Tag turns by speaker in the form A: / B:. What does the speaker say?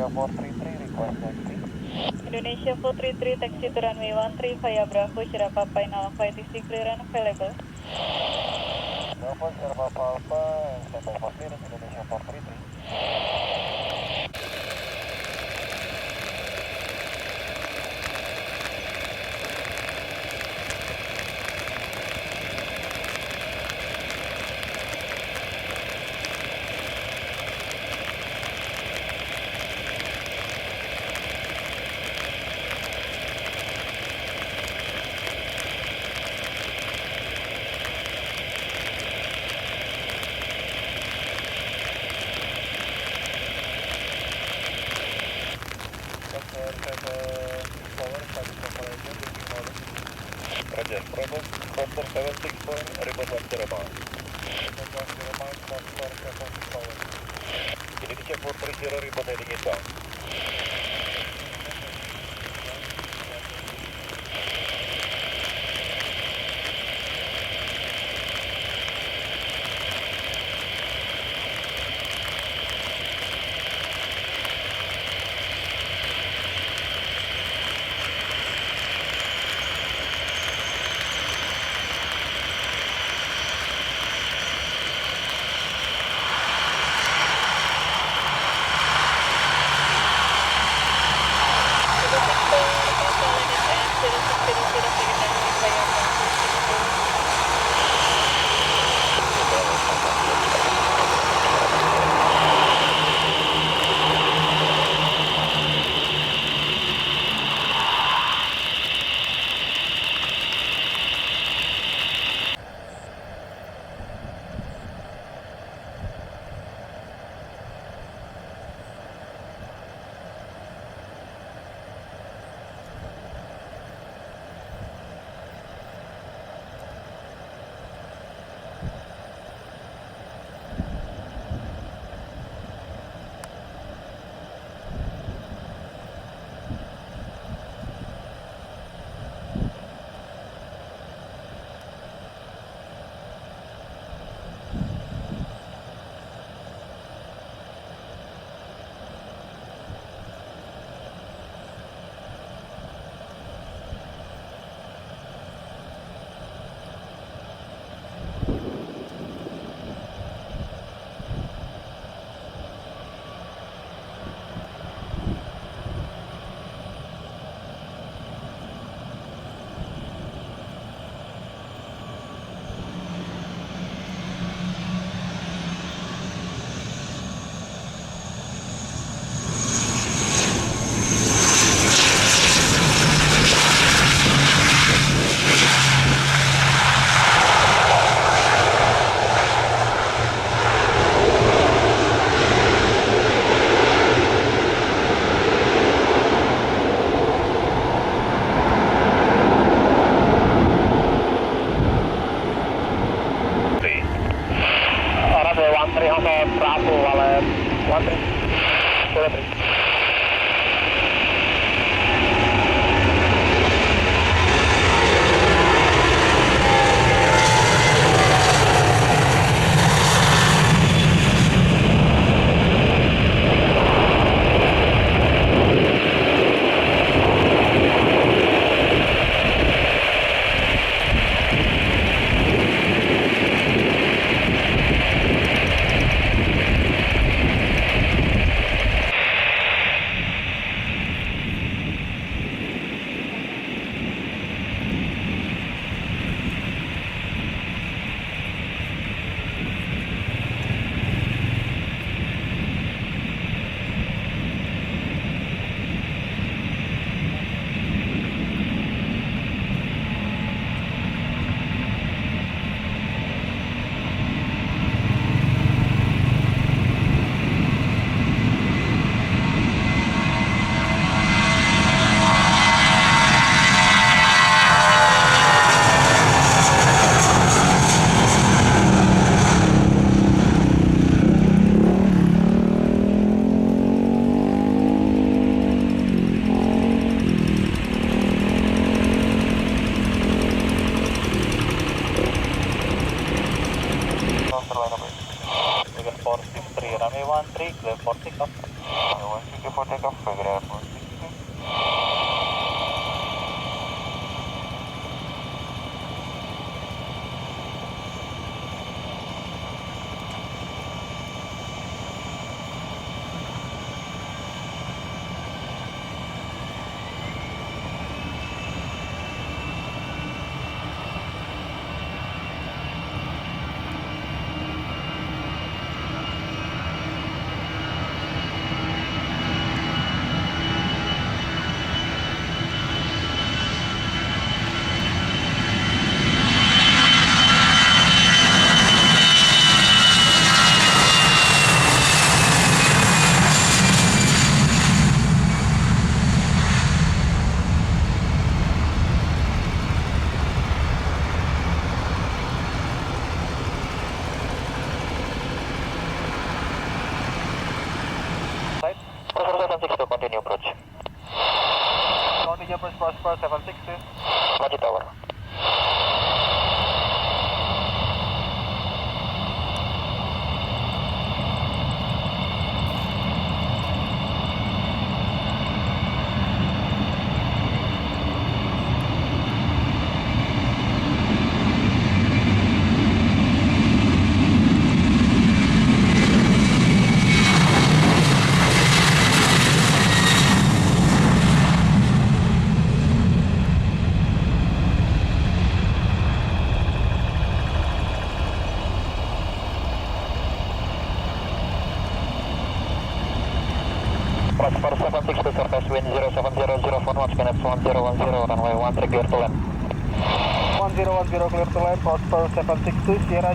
A: 433, request taxi.
B: Indonesia 433, taxi to runway 13 via Bravo, Sierra Papa, final flight is clear and available.
A: Bravo, Sierra Papa Alpha, and standby for clearance, Indonesia 433. Roger, Bravo, Foster 764, report 10 miles. Report 10 miles, Foster 764. Indonesia 430, report heading eastbound. Bravo, Wallet, 13, 43. Runway 13, clear for takeoff. 160 for takeoff, figure out 160. Prosper 762, continue approach. Continue approach, Prosper 762. Roger tower. Prosper 762, surface wind 0700, phone 1, scan 1010, runway 13, clear to land. 1010, clear to land, Prosper 762, Sierra